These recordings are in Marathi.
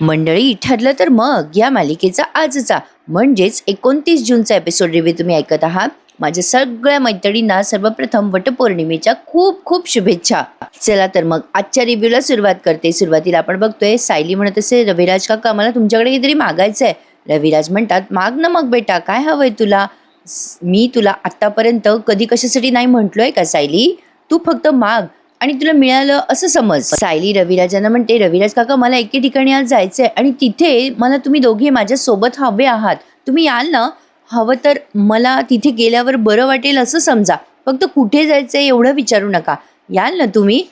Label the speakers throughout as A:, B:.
A: मंडळी, ठरलं तर मग या मालिकेचा आजचा म्हणजेच 29 जूनचा एपिसोड रिव्ह्यू तुम्ही ऐकत आहात. माझ्या सगळ्या मैत्रिणींना सर्वप्रथम वटपौर्णिमेच्या खूप खूप शुभेच्छा. चला तर मग आजच्या रिव्ह्यूला सुरुवात करते. सुरुवातीला आपण बघतोय सायली म्हणत असे, रविराज काका मला तुमच्याकडे काहीतरी मागायचं आहे. रविराज म्हणतात, माग ना मग बेटा, काय हवंय तुला? मी तुला आतापर्यंत कधी कशासाठी नाही म्हटलोय का सायली? तू फक्त माग आणि तुला मिळालं असं समज. सायली रविराजांना म्हणते, रविराज काका मला एके ठिकाणी आज जायचंय आणि तिथे मला तुम्ही दोघे माझ्या सोबत हवे आहात. तुम्ही याल ना? हवं तर मला तिथे गेल्यावर बरं वाटेल असं समजा. फक्त कुठे जायचंय एवढं विचारू नका. याल ना तुम्ही?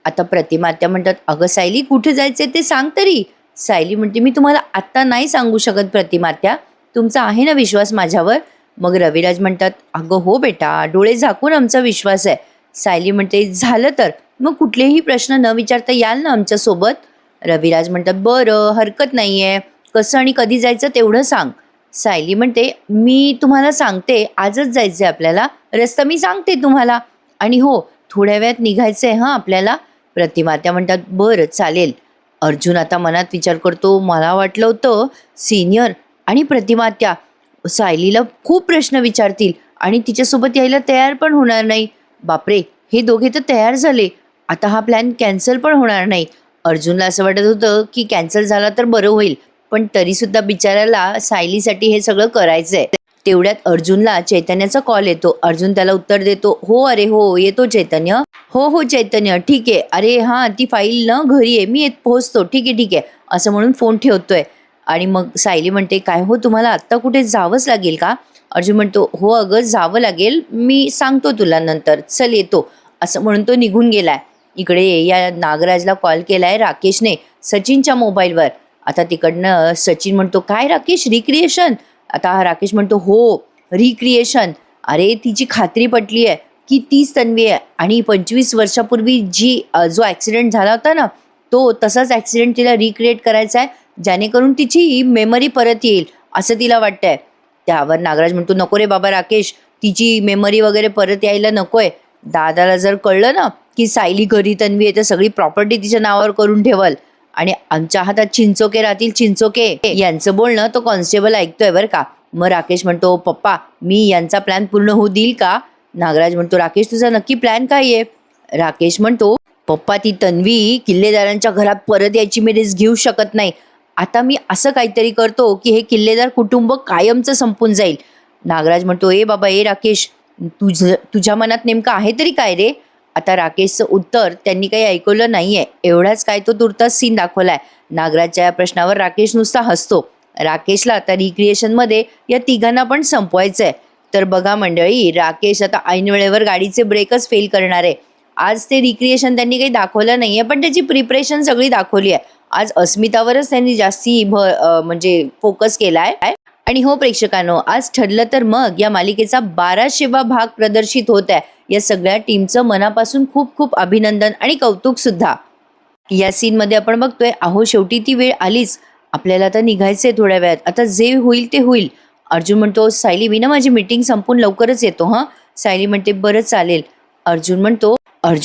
A: आता प्रतिमा आत्या म्हणतात, अगं सायली कुठे जायचंय ते सांग तरी. सायली म्हणते, मी तुम्हाला आत्ता नाही सांगू शकत प्रतिमा आत्या. तुमचा आहे ना विश्वास माझ्यावर? मग रविराज म्हणतात, अगं हो बेटा, डोळे झाकून आमचा विश्वास आहे. सायली म्हणते, झालं तर मग कुठलेही प्रश्न न विचारता याल ना आमच्यासोबत? रविराज म्हणतात, बरं हरकत नाही आहे. कसं आणि कधी जायचं तेवढं सांग. सायली म्हणते, मी तुम्हाला सांगते, आजच जायचं आहे आपल्याला. रस्ता मी सांगते तुम्हाला. आणि हो, थोड्या वेळात निघायचं आहे हां आपल्याला. प्रतिमा त्या म्हणतात, बरं चालेल. अर्जुन आता मनात विचार करतो, मला वाटलं होतं सिनियर आणि प्रतिमा त्या सायलीला खूप प्रश्न विचारतील आणि तिच्यासोबत यायला तयार पण होणार नाही. बापरे, हे दोघे तर तयार झाले. आता हा प्लॅन कॅन्सल पण होणार नाही. अर्जुनला असं वाटत होतं की कॅन्सल झाला तर बरं होईल, पण तरीसुद्धा बिचाऱ्याला सायलीसाठी हे सगळं करायचंय. तेवढ्यात अर्जुनला चैतन्याचा कॉल येतो. अर्जुन त्याला उत्तर देतो, हो अरे हो, येतो चैतन्य. हो हो चैतन्य, ठीक आहे. अरे हां, ती फाईल ना घरी आहे, मी पोहोचतो. ठीक आहे ठीक आहे, असं म्हणून फोन ठेवतोय. आणि मग सायली म्हणते, काय हो तुम्हाला आत्ता कुठे जावंच लागेल का? अर्जुन म्हणतो, हो अगं जावं लागेल, मी सांगतो तुला नंतर, चल येतो, असं म्हणून तो निघून गेलाय. इकडे या नागराजला कॉल केलाय राकेशने सचिनच्या मोबाईलवर. आता तिकडनं सचिन म्हणतो, काय राकेश रिक्रिएशन? आता हा राकेश म्हणतो, हो रिक्रिएशन. अरे तिची खात्री पटली आहे की तीच तन्वी आहे आणि 25 वर्षापूर्वी जो ॲक्सिडेंट झाला होता ना, तो तसाच ॲक्सिडेंट तिला रिक्रिएट करायचा आहे, जेणेकरून तिची मेमरी परत येईल असं तिला वाटतंय. त्यावर नागराज म्हणतो, नको रे बाबा राकेश, तिची मेमरी वगैरे परत यायला नकोय. दादाला जर कळलं ना की सायली घरी तन्वी आहे तर सगळी प्रॉपर्टी तिच्या नावावर करून ठेवल आणि आमच्या हातात चिंचोके राहतील, चिंचोके. यांचं बोलणं तो कॉन्स्टेबल ऐकतोय बरं का. मग राकेश म्हणतो, पप्पा मी यांचा प्लॅन पूर्ण होऊ देईल का? नागराज म्हणतो, राकेश तुझा नक्की प्लॅन काय आहे? राकेश म्हणतो, पप्पा ती तन्वी किल्लेदारांच्या घरात परत यायची मी रिस्क घेऊ शकत नाही. आता मी असं काहीतरी करतो की हे किल्लेदार कुटुंब कायमचं संपून जाईल. नागराज म्हणतो, ए बाबा ए राकेश, तुझ्या मनात नेमकं आहे तरी काय रे? आता राकेशचं उत्तर त्यांनी काही ऐकवलं नाहीये. एवढाच काय तो तुर्तास सीन दाखवलाय. नागराजच्या या प्रश्नावर राकेश नुसता हसतो. राकेशला आता रिक्रिएशनमध्ये या तिघांना पण संपवायचंय. तर बघा मंडळी, राकेश आता ऐन वेळेवर गाडीचे ब्रेकच फेल करणार आहे. आज ते रिक्रिएशन त्यांनी काही दाखवलं नाहीये, पण त्याची प्रिपरेशन सगळी दाखवली आहे. आज अस्मितावरच त्यांनी जास्ती म्हणजे फोकस केलाय. आणि हो प्रेक्षकांनो, आज ठरलं तर मग या मालिकेचा 1200वा भाग प्रदर्शित होत आहे. या सगळ्या टीमचं मनापासून खूप खूप अभिनंदन आणि कौतुक सुद्धा. या सीनमध्ये आपण बघतोय, अहो शेवटी ती वेळ आलीच, आपल्याला आता निघायचंय थोड्या वेळात, आता जे होईल ते होईल. अर्जुन म्हणतो, सायली मी ना माझी मीटिंग संपून लवकरच येतो हां. सायली म्हणते, बरं चालेल. अर्जुन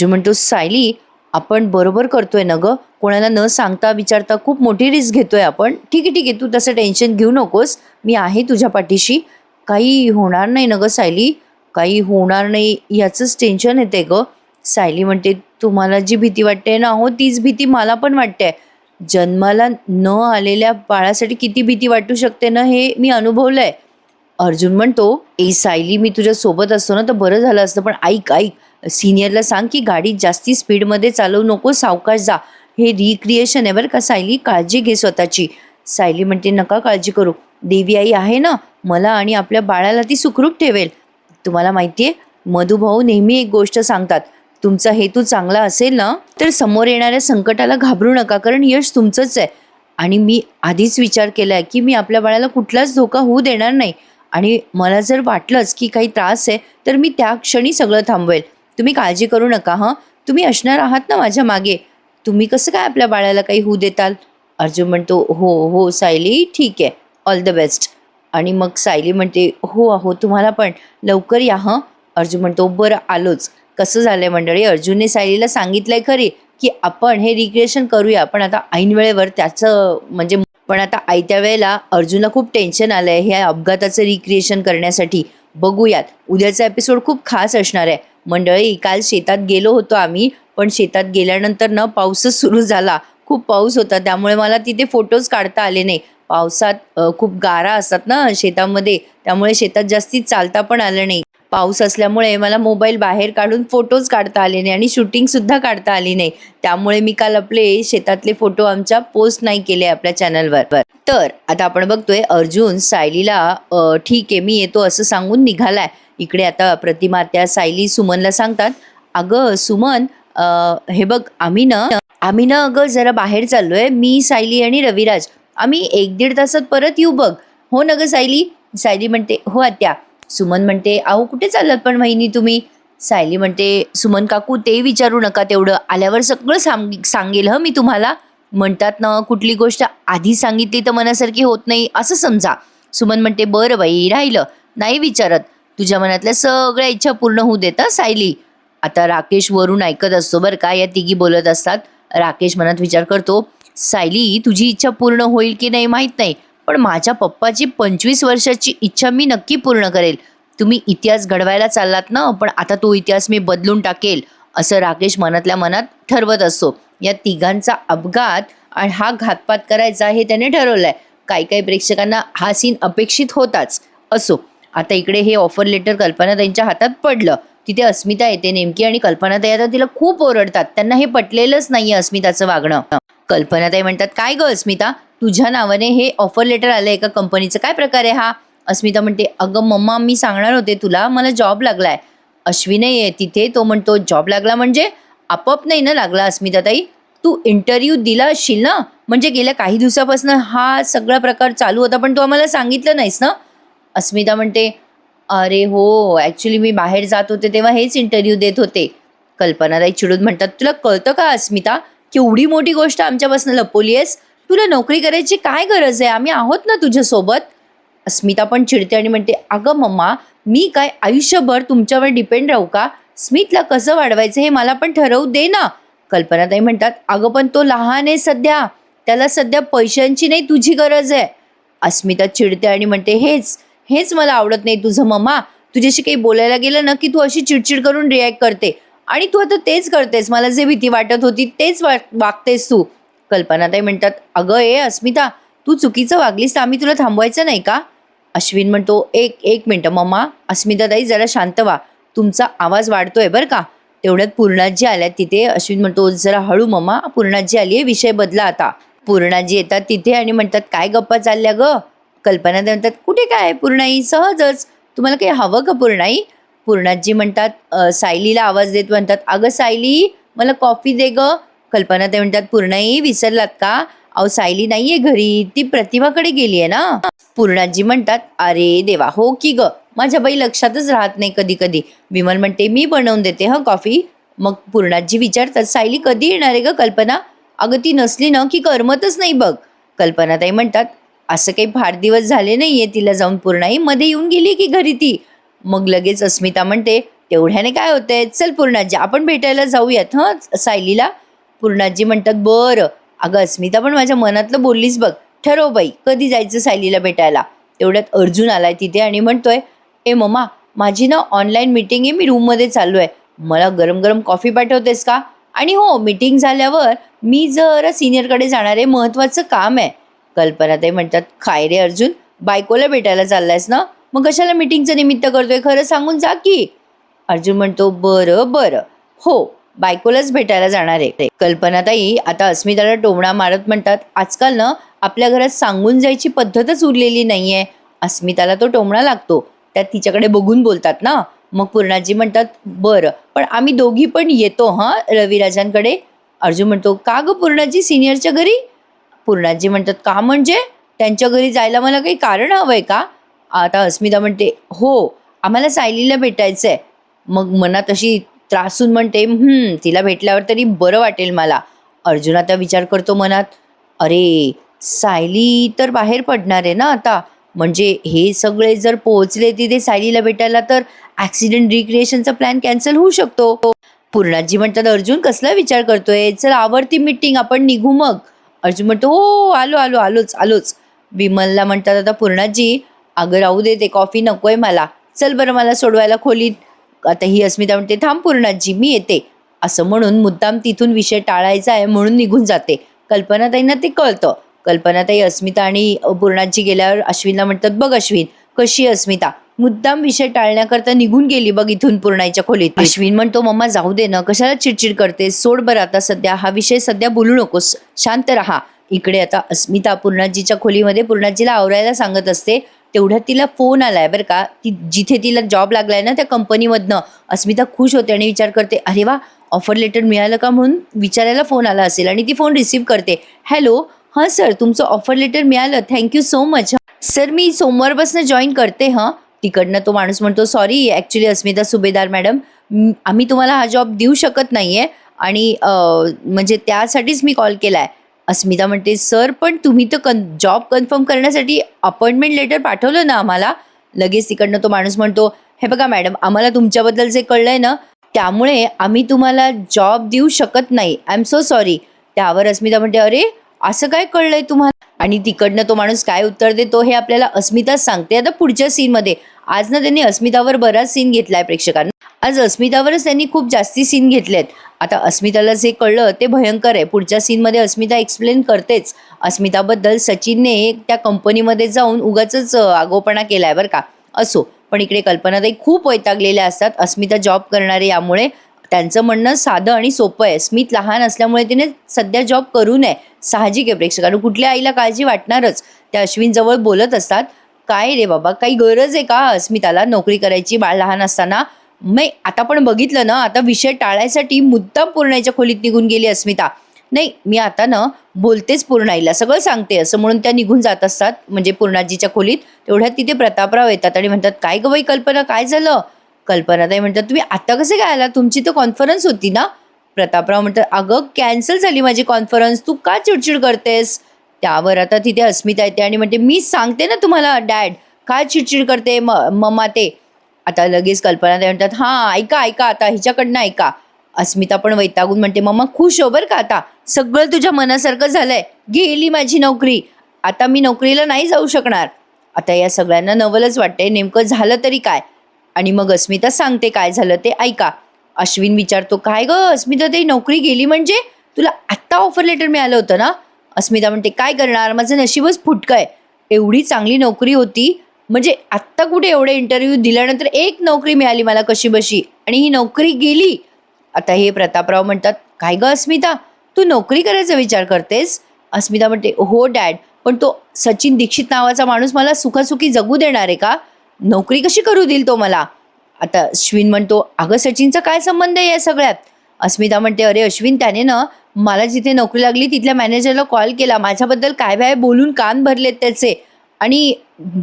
A: म्हणतो सायली, आपण बरोबर करतोय ना गं? कोणाला न सांगता विचारता खूप मोठी रिस्क घेतोय आपण. ठीक आहे तू तसं टेन्शन घेऊ नकोस, मी आहे तुझ्या पाठीशी. काही होणार नाही ना गं सायली? काही होणार नाही याचंच टेन्शन येते गं. सायली म्हणते, तुम्हाला जी भीती वाटते ना, हो तीच भीती मला पण वाटते. जन्माला न आलेल्या बाळासाठी किती भीती वाटू शकते ना, हे मी अनुभवलंय. अर्जुन म्हणतो, ए सायली, मी तुझ्या सोबत असतो ना तर बरं झालं असतं, पण ऐक सिनियरला सांग की गाडी जास्ती स्पीडमध्ये चालवू नको, सावकाश जा. हे रिक्रिएशन आहे बरं का सायली, काळजी घे स्वतःची. सायली म्हणते, नका काळजी करू, देवी आई आहे ना, मला आणि आपल्या बाळाला ती सुखरूप ठेवेल. तुम्हाला माहितीये, मधुभाऊ नेहमी एक गोष्ट सांगतात, तुमचा हेतू चांगला असेल ना तर समोर येणाऱ्या संकटाला घाबरू नका, कारण यश तुमचंच आहे. आणि मी आधीच विचार केलाय की मी आपल्या बाळाला कुठलाच धोका होऊ देणार नाही. आणि मला जर वाटलंच की काही त्रास आहे तर मी त्या क्षणी सगळं थांबवेल. तुम्ही काळजी करू नका हां, तुम्ही असणार आहात ना माझ्या मागे. तुम्ही कसं काय आपल्या बाळाला काही होऊ देताल? अर्जुन म्हणतो, हो सायली, ठीक आहे, ऑल द बेस्ट. आणि मग सायली म्हणते, हो तुम्हाला पण लवकर या हं. अर्जुन म्हणतो, बरं आलोच. कसं झालंय मंडळी, अर्जुनने सायलीला सांगितलंय खरी, की आपण हे रिक्रिएशन करूया, पण आता ऐन वेळेवर त्याचं म्हणजे पण आता आयत्या वेळेला अर्जुनला खूप टेन्शन आलंय ह्या अपघाताचं रिक्रिएशन करण्यासाठी. बघूयात, उद्याचा एपिसोड खूप खास असणार आहे. मंडळी, काल शेतात गेलो होतो आम्ही, पण शेतात गेल्यानंतर ना पाऊसच सुरू झाला. खूप पाऊस होता, त्यामुळे मला तिथे फोटोज काढता आले नाही. पावसात खूप गारा असतात ना शेतामध्ये, त्यामुळे शेतात जास्ती चालता पण आलं नाही. पाऊस असल्यामुळे मला मोबाईल बाहेर काढून फोटोज काढता आले नाही आणि शूटिंग सुद्धा काढता आली नाही. त्यामुळे मी काल आपले शेतातले फोटो आमच्या पोस्ट नाही केले आपल्या चॅनलवर. तर आता आपण बघतोय अर्जुन सायलीला ठीक आहे मी येतो असं सांगून निघालाय. इकडे आता प्रतिमा त्या सायली सुमनला सांगतात, अगं सुमन, हे बघ आम्ही ना अगं जरा बाहेर चाललोय, मी सायली आणि रविराज. आम्ही 1-1.5 तासात परत येऊ बघ. हो ना ग सायली? सायली म्हणते हो आत्या. सुमन म्हणते अहो कुठे चाललात पण वहिनी तुम्ही? सायली म्हणते सुमन काकू ते विचारू नका, तेवढं आल्यावर सगळं सांगेल मी तुम्हाला. म्हणतात ना कुठली गोष्ट आधी सांगितली तर मनासारखी होत नाही असं समजा. सुमन म्हणते बरं बाई, राहिलं नाही विचारत, तुझ्या मनातल्या सगळ्या इच्छा पूर्ण होऊ देता सायली. आता राकेश वरून ऐकत असतो बरं का, या तिघी बोलत असतात. राकेश मनात विचार करतो, सायली तुझी इच्छा पूर्ण होईल की नाही माहीत नाही, पण माझ्या पप्पाची 25 वर्षाची इच्छा मी नक्की पूर्ण करेल. तुम्ही इतिहास घडवायला चाललात ना, पण आता तो इतिहास मी बदलून टाकेल, असं राकेश मनातल्या मनात ठरवत असतो. या तिघांचा अपघात आणि हा घातपात करायचा हे त्याने ठरवलंय. काही काही प्रेक्षकांना हा सीन अपेक्षित होताच. असो, आता इकडे हे ऑफर लेटर कल्पनाताईंच्या हातात पडलं. तिथे अस्मिता येते नेमकी आणि कल्पनाताई आता तिला खूप ओरडतात. त्यांना हे पटलेलंच नाहीये अस्मिताचं वागणं. कल्पनाताई म्हणतात काय ग अस्मिता, तुझ्या नावाने हे ऑफर लेटर आलंय एका कंपनीचं, काय प्रकार आहे हा? अस्मिता म्हणते अगं मम्मा मी सांगणार होते तुला, मला जॉब लागलाय. अश्विनही आहे तिथे, तो म्हणतो जॉब लागला म्हणजे? आपोआप नाही ना लागला अस्मिताताई, तू इंटरव्ह्यू दिला असशील ना, म्हणजे गेल्या काही दिवसापासून हा सगळा प्रकार चालू होता पण तू आम्हाला सांगितलं नाहीस ना. अस्मिता म्हणते अरे हो, ॲक्च्युली मी बाहेर जात होते तेव्हा हेच इंटरव्ह्यू देत होते. कल्पनाताई चिडून म्हणतात तुला कळतं का अस्मिता, केवढी मोठी गोष्ट आमच्यापासून लपवली आहेस? तुला नोकरी करायची काय गरज आहे, आम्ही आहोत ना तुझ्यासोबत. अस्मिता पण चिडते आणि म्हणते अगं मम्मा, मी काय आयुष्यभर तुमच्यावर डिपेंड राहू का? स्मितला कसं वाढवायचं हे मला पण ठरवू दे ना. कल्पनाताई म्हणतात अगं पण तो लहान आहे सध्या, त्याला सध्या पैशांची नाही तुझी गरज आहे. अस्मिता चिडते आणि म्हणते हेच हेच मला आवडत नाही तुझं मम्मा, तुझ्याशी काही बोलायला गेलं ना की तू अशी चिडचिड करून रिॲक्ट करते आणि तू आता तेच करतेस, मला जे भीती वाटत होती तेच वागतेस तू. कल्पनाताई म्हणतात अगं ए अस्मिता, तू चुकीचं वागलीस तर आम्ही तुला थांबवायचं नाही का? अश्विन म्हणतो एक एक मिनटं मम्मा, अस्मिताताई जरा शांत व्हा, तुमचा आवाज वाढतोय बरं का. तेवढ्यात पूर्णाजी आल्या तिथे. अश्विन म्हणतो जरा हळू मम्मा, पूर्णाजी आली आहे, विषय बदला आता. पूर्णाजी येतात तिथे आणि म्हणतात काय गप्पा चालल्या ग? कल्पना म्हणतात कुठे काय पूर्णाई, सहजच, तुम्हाला काही हवं का पूर्णाई? पूर्णाजी म्हणतात सायलीला आवाज देत म्हणतात अगं सायली मला कॉफी दे ग. कल्पना ते म्हणतात पूर्णाई विसरलात का? अहो सायली नाहीये घरी, ती प्रतिभाकडे गेली आहे ना. पूर्णाजी म्हणतात अरे देवा, हो की ग, माझ्या बाई लक्षातच राहत नाही कधी कधी. विमल म्हणते मी बनवून देते कॉफी. मग पूर्णाजी विचारतात सायली कधी येणार आहे ग कल्पना? अगं ती नसली ना की करमतच नाही बघ. कल्पनाताई म्हणतात असं काही फार दिवस झाले नाहीये तिला जाऊन, पूर्णाई मध्ये येऊन गेली की घरी ती. मग लगेच अस्मिता म्हणते तेवढ्याने काय होतंय, चल पूर्णाजी आपण भेटायला जाऊयात सायलीला. पूर्णाजी म्हणतात बरं. अगं अस्मिता पण माझ्या मनातलं बोललीस बघ, ठरव बाई कधी जायचं सायलीला भेटायला. तेवढ्यात अर्जुन आलाय तिथे आणि म्हणतोय ए मम्मा, माझी ना ऑनलाईन मीटिंग आहे, मी रूममध्ये चाललो आहे, मला गरम गरम कॉफी पाठवतेस का? आणि हो, मीटिंग झाल्यावर मी जरा सिनियरकडे जाणार आहे, महत्त्वाचं काम आहे. कल्पनाताई म्हणतात काय रे अर्जुन, बायकोला भेटायला चाललायस ना, मग कशाला मीटिंगचं निमित्त करतोय, खरं सांगून जा की. अर्जुन म्हणतो बरं बरं, हो बायकोलाच भेटायला जाणार आहे. कल्पनाताई आता अस्मिताला टोमणा मारत म्हणतात आजकाल ना आपल्या घरात सांगून जायची पद्धतच उरलेली नाहीये. अस्मिताला तो टोमणा लागतो, त्यात तिच्याकडे बघून बोलतात ना. मग पूर्णाजी म्हणतात बरं, पण आम्ही दोघी पण येतो रविराजांकडे. अर्जुन म्हणतो का ग पूर्णाजी, सिनियरच्या घरी? पूर्णाजी म्हणतात का म्हणजे, त्यांच्या घरी जायला मला काही कारण हवंय का? आता अस्मिता म्हणते हो, आम्हाला सायलीला भेटायचं आहे. मग मनात अशी त्रासून म्हणते तिला भेटल्यावर तरी बरं वाटेल मला. अर्जुन आता विचार करतो मनात, अरे सायली तर बाहेर पडणार आहे ना आता, म्हणजे हे सगळे जर पोहोचले तिथे सायलीला भेटायला तर ॲक्सिडेंट रिक्रिएशनचा प्लॅन कॅन्सल होऊ शकतो. पूर्णाजी म्हणतात, अर्जुन कसला विचार करतोय, चल आवडती मीटिंग, आपण निघू मग. अर्जुन म्हणतो, हो आलो आलो आलोच आलोच. विमलला म्हणतात आता पूर्णाजी, अगं राहू दे, ते कॉफी नकोय मला, चल बरं मला सोडवायला खोलीत. आता ही अस्मिता म्हणते, थांब पूर्णाजी मी येते, असं म्हणून मुद्दाम तिथून विषय टाळायचा आहे म्हणून निघून जाते. कल्पनाताईंना ते कळतं. कल्पनाताई अस्मिता आणि पूर्णाजी गेल्यावर अश्विनला म्हणतात, बघ अश्विन कशी अस्मिता मुद्दाम विषय टाळण्याकरता निघून गेली बघ इथून पूर्णाईच्या खोलीत. अश्विन म्हणतो, मम्मा जाऊ दे ना, कशाला चिडचिड करते, सोड बरं आता, सध्या हा विषय सध्या बोलू नकोस, शांत राहा. इकडे आता अस्मिता पूर्णाजीच्या खोलीमध्ये पूर्णाजीला आवरायला सांगत असते. तेवढ्यात तिला फोन आलाय बरं का, ती जिथे तिला जॉब लागलाय ना त्या कंपनीमधनं. अस्मिता खुश होते आणि विचार करते, अरे वा ऑफर लेटर मिळालं का म्हणून विचारायला फोन आला असेल, आणि ती फोन रिसीव्ह करते. हॅलो, हां सर, तुमचं ऑफर लेटर मिळालं, थँक्यू सो मच सर, मी सोमवारपासून जॉईन करते. हां, तिकडनं तो माणूस म्हणतो, सॉरी ॲक्च्युली अस्मिता सुभेदार मॅडम, आम्ही तुम्हाला हा जॉब देऊ शकत नाही आहे, आणि म्हणजे त्यासाठीच मी कॉल केला आहे. अस्मिता म्हणते, सर पण तुम्ही तर जॉब कन्फर्म करण्यासाठी अपॉइंटमेंट लेटर पाठवलं ना आम्हाला. लगेच तिकडनं तो माणूस म्हणतो, हे बघा मॅडम, आम्हाला तुमच्याबद्दल जे कळलं आहे ना त्यामुळे आम्ही तुम्हाला जॉब देऊ शकत नाही, आय एम सो सॉरी. त्यावर अस्मिता म्हणते, अरे असं काय कळलंय तुम्हाला? आणि तिकडनं तो माणूस काय उत्तर देतो हे आपल्याला अस्मिताच सांगते आता पुढच्या सीनमध्ये. आज ना त्यांनी अस्मितावर बराच सीन घेतलाय प्रेक्षकांना, आज अस्मितावरच त्यांनी खूप जास्ती सीन घेतलेत. आता अस्मिताला जे कळलं ते भयंकर आहे. पुढच्या सीनमध्ये अस्मिता एक्सप्लेन करतेच अस्मिताबद्दल. सचिनने त्या कंपनीमध्ये जाऊन उगाचच आगोपणा केलाय बरं का. असो, पण इकडे कल्पनाताई खूप वैतागलेल्या असतात अस्मिता जॉब करणारे, यामुळे त्यांचं म्हणणं साधं आणि सोपं आहे. स्मित लहान असल्यामुळे तिने सध्या जॉब करू नये, साहजिक आहे प्रेक्षकांना, कुठल्या आईला काळजी वाटणारच. त्या अश्विन जवळ बोलत असतात, काय रे बाबा, काही गरज आहे का अस्मिताला नोकरी करायची बाळ लहान असताना? नाही, आता पण बघितलं ना, आता विषय टाळायसाठी मुद्दाम पूर्णाईच्या खोलीत निघून गेली अस्मिता. नाही, मी आता ना बोलतेच पूर्णाईला, सगळं सांगते, असं म्हणून त्या निघून जात असतात म्हणजे पूर्णाजीच्या खोलीत. तेवढ्यात तिथे प्रतापराव येतात आणि म्हणतात, काय गं बाई कल्पना, काय झालं? कल्पनाताई म्हणतात, तुम्ही आता कसे काय आला, तुमची तर कॉन्फरन्स होती ना? प्रतापराव म्हणतात, अगं कॅन्सल झाली माझी कॉन्फरन्स, तू का चिडचिड करतेस? त्यावर आता तिथे अस्मिता येते आणि म्हणते, मी सांगते ना तुम्हाला डॅड, काय चिडचिड करते मम्मा ते. आता लगेच कल्पनाताई म्हणतात, हां ऐका ऐका, आता हिच्याकडनं ऐका. अस्मिता पण वैतागून म्हणते, मम्मा खुश हो बरं का, आता सगळं तुझ्या मनासारखं झालंय, गेली माझी नोकरी, आता मी नोकरीला नाही जाऊ शकणार. आता या सगळ्यांना नवलच वाटते, नेमकं झालं तरी काय? आणि मग अस्मिता सांगते काय झालं ते ऐका. अश्विन विचारतो, काय गं अस्मिता, ते नोकरी गेली म्हणजे? तुला आत्ता ऑफर लेटर मिळालं होतं ना? अस्मिता म्हणते, काय करणार, माझं नशीबच फुटकं आहे, एवढी चांगली नोकरी होती, म्हणजे आत्ता कुठे एवढे इंटरव्ह्यू दिल्यानंतर एक नोकरी मिळाली मला कशी बशी, आणि ही नोकरी गेली. आता हे प्रतापराव म्हणतात, काय गं अस्मिता, तू नोकरी करायचा विचार करतेस? अस्मिता म्हणते, हो डॅड, पण तो सचिन दीक्षित नावाचा माणूस मला सुखासुखी जगू देणार आहे का? नोकरी कशी करू देईल तो मला? आता अश्विन म्हणतो, अगं सचिनचा काय संबंध आहे या सगळ्यात? अस्मिता म्हणते, अरे अश्विन, त्याने ना मला जिथे नोकरी लागली तिथल्या मॅनेजरला कॉल केला, माझ्याबद्दल काय बाय बोलून कान भरलेत त्याचे, आणि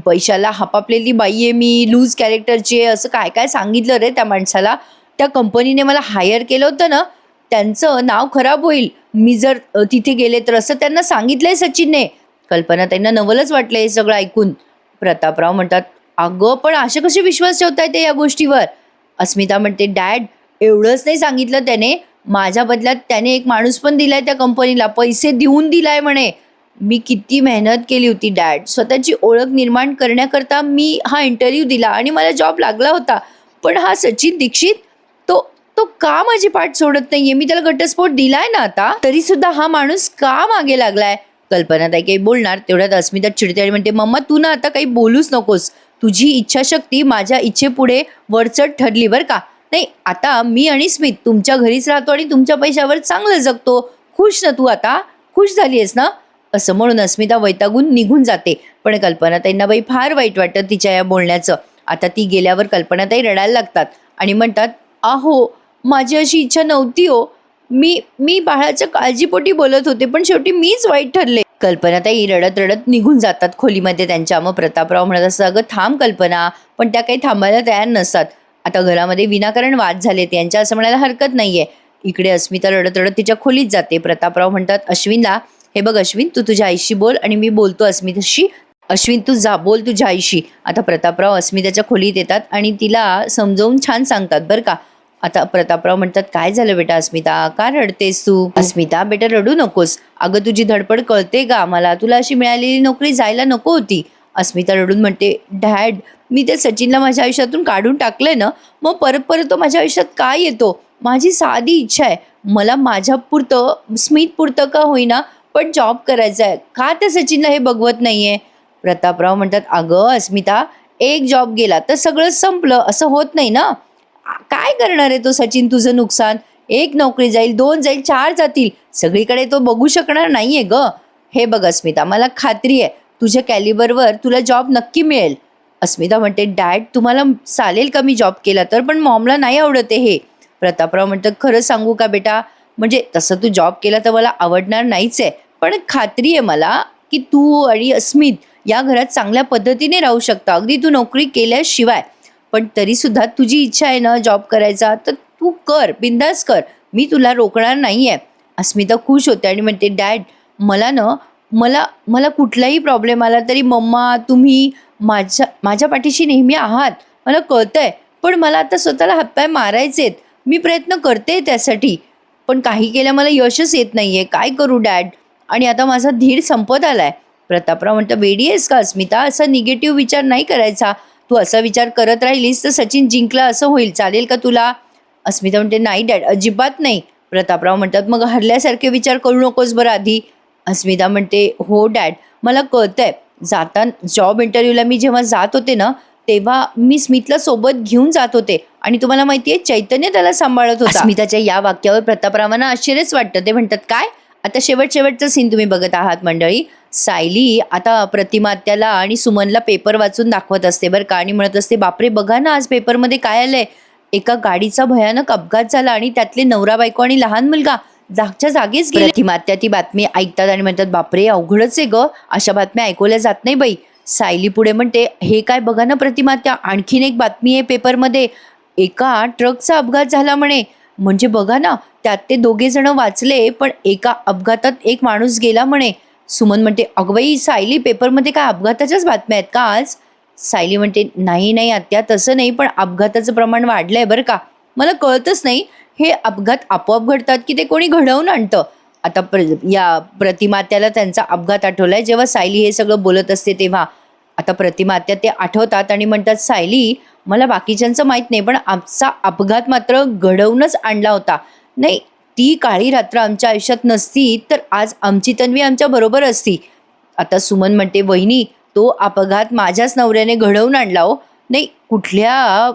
A: पैशाला हपापलेली बाई आहे मी, लूज कॅरेक्टरची आहे, असं काय काय सांगितलं रे त्या माणसाला. त्या कंपनीने मला हायर केलं होतं ना, त्यांचं नाव खराब होईल मी जर तिथे गेले तर, असं त्यांना सांगितलंय सचिनने. कल्पना त्यांना नवलच वाटलं हे सगळं ऐकून. प्रतापराव म्हणतात, अगं पण असे कसे विश्वास ठेवता येते या गोष्टीवर? अस्मिता म्हणते, डॅड एवढंच नाही सांगितलं त्याने, माझ्या बदल्यात त्याने एक माणूस पण दिलाय त्या कंपनीला, पैसे देऊन दिलाय म्हणे. मी किती मेहनत केली होती डॅड, स्वतःची ओळख निर्माण करण्याकरता मी हा इंटरव्ह्यू दिला आणि मला जॉब लागला होता, पण हा सचिन दीक्षित तो तो का माझी पाठ सोडत नाहीये? मी त्याला घटस्फोट दिलाय ना आता, तरी सुद्धा हा माणूस का मागे लागलाय? कल्पनाताई काही बोलणार, तेवढ्यात अस्मिता चिडते आणि म्हणते, मम्मा तू ना आता काही बोलूच नकोस, तुझी इच्छाशक्ती माझ्या इच्छेपुढे वरचढ ठरली बरं का. नाही, आता मी आणि स्मित तुमच्या घरीच राहतो आणि तुमच्या पैशावर चांगलं जगतो, खुश ना तू, आता खुश झाली आहेस ना? असं म्हणून अस्मिता वैतागून निघून जाते. पण कल्पनाताईंना बाई फार वाईट वाटतं तिच्या या बोलण्याचं. आता ती गेल्यावर कल्पनाताई रडायला लागतात आणि म्हणतात, अहो माझी अशी इच्छा नव्हती हो, मी बाळाच्या काळजीपोटी बोलत होते, पण शेवटी मीच वाईट ठरले. कल्पनाताई रडत रडत निघून जातात खोलीमध्ये त्यांच्या. मग प्रतापराव म्हणत असतात, अगं थांब कल्पना, पण त्या काही थांबायला तयार नसतात. आता घरामध्ये विनाकारण वाद झाले त्यांच्या, असं म्हणायला हरकत नाहीये. इकडे अस्मिता रडत रडत तिच्या खोलीत जाते. प्रतापराव म्हणतात अश्विनला, हे बघ अश्विन, तू तुझ्या आईशी बोल आणि मी बोलतो अस्मिताशी, अश्विन तू जा बोल तुझ्या आईशी. आता प्रतापराव अस्मिताच्या खोलीत येतात आणि तिला समजावून छान सांगतात बरं का. आता प्रतापराव म्हणतात, काय झालं बेटा अस्मिता, का रडतेस तू? अस्मिता, बेटा रडू नकोस, अगं तुझी धडपड कळते का मला, तुला अशी मिळालेली नोकरी जायला नको होती. अस्मिता रडून म्हणते, डॅड मी ते सचिनला माझ्या आयुष्यातून काढून टाकलंय ना, मग परत परत तो माझ्या आयुष्यात का येतो? माझी साधी इच्छा आहे, मला माझ्या पुरतं स्मित पुरतं का होईना पण जॉब करायचा आहे, का त्या सचिनला हे बघवत नाहीये? प्रतापराव म्हणतात, अगं अस्मिता, एक जॉब गेला तर सगळं संपलं असं होत नाही ना. काय करणार आहे तो सचिन तुझं नुकसान? एक नोकरी जाईल, 2 जाईल, 4 जातील, सगळीकडे तो बघू शकणार नाहीये ग. हे बघ अस्मिता, मला खात्री आहे तुझ्या कॅलिबरवर तुला जॉब नक्की मिळेल. अस्मिता म्हणते, डॅड तुम्हाला चालेल का मी जॉब केला तर, पण मॉमला नाही आवडते हे. प्रतापराव म्हणतात, खरं सांगू का बेटा, म्हणजे तसं तू जॉब केला तर मला आवडणार नाहीच आहे, पण खात्री आहे मला की तू आणि अस्मित या घरात चांगल्या पद्धतीने राहू शकता, अगदी तू नोकरी केल्याशिवाय. पण तरी सुद्धा तुझी इच्छा आहे ना जॉब करायचा, तर तू कर, बिंदास कर, मी तुला रोखणार नाही आहे. अस्मिता खुश होते आणि म्हणते, डॅड मला ना मला मला कुठलाही प्रॉब्लेम आला तरी मम्मा तुम्ही माझ्या पाठीशी नेहमी आहात, मला कळतंय, पण मला आता स्वतःला हातपाय मारायचेत, मी प्रयत्न करते त्यासाठी, पण काही केल्या मला यशच येत नाहीये, काय करू डॅड? आणि आता माझा धीर संपत आलाय. प्रतापराव म्हणतं, वेडी आहेस का अस्मिता, असा निगेटिव्ह विचार नाही करायचा, तू असा विचार करत राहिलीस तर सचिन जिंकला असं होईल, चालेल का तुला? अस्मिता म्हणते, नाही डॅड, अजिबात नाही. प्रतापराव म्हणतात, मग हरल्यासारखे विचार करू नकोस बरं आधी. अस्मिता म्हणते, हो डॅड, मला कळतंय, जॉब इंटरव्ह्यूला मी जेव्हा जात होते ना, तेव्हा मी स्मितला सोबत घेऊन जात होते आणि तुम्हाला माहितीये चैतन्य त्याला सांभाळत होता. अस्मिताच्या या वाक्यावर प्रतापरावांना आश्चर्यच वाटतं. ते म्हणतात, काय? आता शेवटचा सीन तुम्ही बघत आहात मंडळी. सायली आता प्रतिमा त्याला आणि सुमनला पेपर वाचून दाखवत असते बरं का, आणि म्हणत असते, बापरे बघा ना आज पेपरमध्ये काय आलंय, एका गाडीचा भयानक अपघात झाला आणि त्यातले नवरा बायको आणि लहान मुलगा जागच्या जागीच गेले. प्रतिमात्या ती बातमी ऐकतात आणि म्हणतात, बापरे अवघडच आहे ग, अशा बातम्या ऐकवल्या जात नाही बाई. सायली पुढे म्हणते, हे काय बघा ना प्रतिमात्या, आणखीन एक बातमी आहे पेपरमध्ये, एका ट्रकचा अपघात झाला म्हणे, म्हणजे बघा ना, त्यात ते 2 जण वाचले पण एका अपघातात एक माणूस गेला म्हणे. सुमन म्हणते, अगं बाई सायली, पेपरमध्ये काय अपघाताच्याच बातम्या आहेत का आज? सायली म्हणते, नाही नाही आत्या, तसं नाही, पण अपघाताचं प्रमाण वाढलंय बरं का, मला कळतच नाही हे अपघात आपोआप घडतात की ते कोणी घडवून आणतं. आता या प्रतिमात्याला त्यांचा अपघात आठवलाय जेव्हा सायली हे सगळं बोलत असते तेव्हा. आता प्रतिमात्या ते आठवतात आणि म्हणतात, सायली मला बाकीच्यांचं माहीत नाही, पण आमचा अपघात मात्र घडवूनच आणला होता. नाही, ती काळी रात्र आमच्या आयुष्यात नसती तर आज आमची तन्वी आमच्या बरोबर असती. आता सुमन म्हणते, वहिनी तो अपघात माझ्याच नवऱ्याने घडवून आणला हो, नाही कुठल्या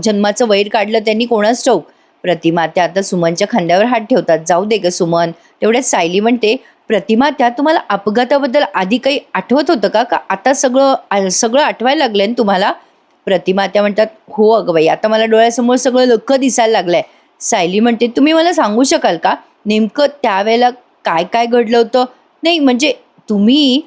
A: जन्माचं वैर काढलं त्यांनी कोणाच ठाऊक. प्रतिमा त्या आता सुमनच्या खांद्यावर हात ठेवतात, जाऊ दे ग सुमन. तेवढ्यात सायली म्हणते, प्रतिमा त्या तुम्हाला अपघाताबद्दल आधी काही आठवत होतं का, आता सगळं आठवायला लागलंय ना तुम्हाला? प्रतिमा त्या म्हणतात, हो अगं बाई, आता मला डोळ्यासमोर सगळं लख्ख दिसायला लागलंय. सायली म्हणते, तुम्ही मला सांगू शकाल का नेमकं त्यावेळेला काय काय घडलं होतं? नाही म्हणजे तुम्ही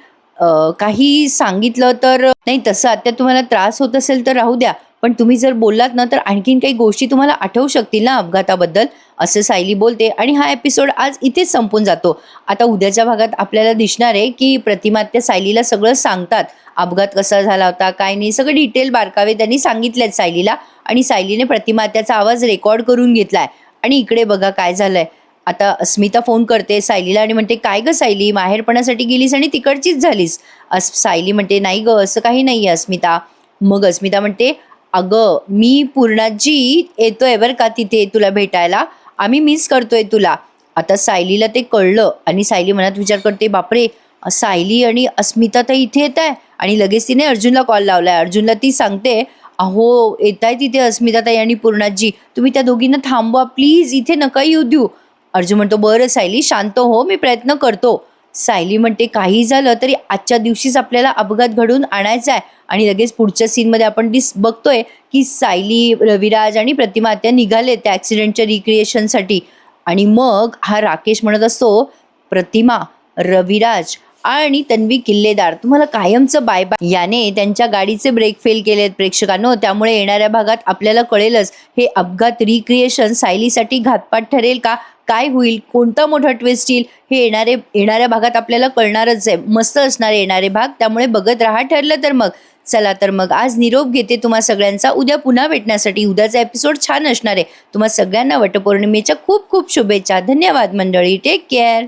A: काही सांगितलं तर नाही, तसं आता तुम्हाला त्रास होत असेल तर राहू द्या, पण तुम्ही जर बोललात ना तर आणखीन काही गोष्टी तुम्हाला आठवू शकतील ना अपघाताबद्दल, असं सायली बोलते. आणि हा एपिसोड आज इथेच संपून जातो. आता उद्याच्या भागात आपल्याला दिसणार आहे की प्रतिमा त्या सायलीला सगळं सांगतात, अपघात कसा झाला होता काय नाही, सगळं डिटेल बारकावे त्यांनी सांगितलेत सायलीला, आणि सायलीने प्रतिमात्याचा आवाज रेकॉर्ड करून घेतलाय. आणि इकडे बघा काय झालंय, आता अस्मिता फोन करते सायलीला आणि म्हणते, काय ग सायली, माहेरपणासाठी गेलीस आणि तिकडचीच झालीस? सायली म्हणते, नाही ग असं काही नाही आहे अस्मिता. मग अस्मिता म्हणते, अगं मी पूर्णाजी येतोय बरं का तिथे तुला भेटायला, आम्ही मिस करतोय तुला. आता सायलीला ते कळलं आणि सायली मनात विचार करते, बापरे सायली आणि अस्मिता तर इथे येत आहे. आणि लगेच तिने अर्जुनला कॉल लावलाय. अर्जुनला ती सांगते, अहो येत आहे तिथे अस्मिताताई आणि पूर्णाजी, तुम्ही त्या दोघींना थांबवा प्लीज, इथे नका येऊ देऊ. अर्जुन म्हणतो, बरं सायली शांत हो, मी प्रयत्न करतो. सायली म्हणते, काही झालं तरी आजच्या दिवशीच आपल्याला अपघात घडवून आणायचा आहे. आणि लगेच पुढच्या सीनमध्ये आपण बघतोय की सायली, रविराज आणि प्रतिमा त्या निघाले त्या ॲक्सिडेंटच्या रिक्रिएशनसाठी. आणि मग हा राकेश म्हणत असतो, प्रतिमा, रविराज आणि तन्वी किल्लेदार तुम्हाला कायमचं बाय बाय. याने त्यांच्या गाडीचे ब्रेक फेल केलेत प्रेक्षकांनो, त्यामुळे येणाऱ्या भागात आपल्याला कळेलच हे अपघात रिक्रिएशन सायलीसाठी घातपात ठरेल का काय होईल, कोणता मोठा ट्विस्ट येईल हे येणाऱ्या भागात आपल्याला कळणारच आहे. मस्त असणार येणारे भाग, त्यामुळे बघत राहा. ठरलं तर मग चला तर मग आज निरोप घेते तुम्हा सगळ्यांचा. उद्या पुन्हा भेटण्यासाठी. उद्याचा एपिसोड छान असणार आहे. तुम्हा सगळ्यांना वटपौर्णिमेच्या खूप खूप शुभेच्छा. धन्यवाद मंडळी. Take care.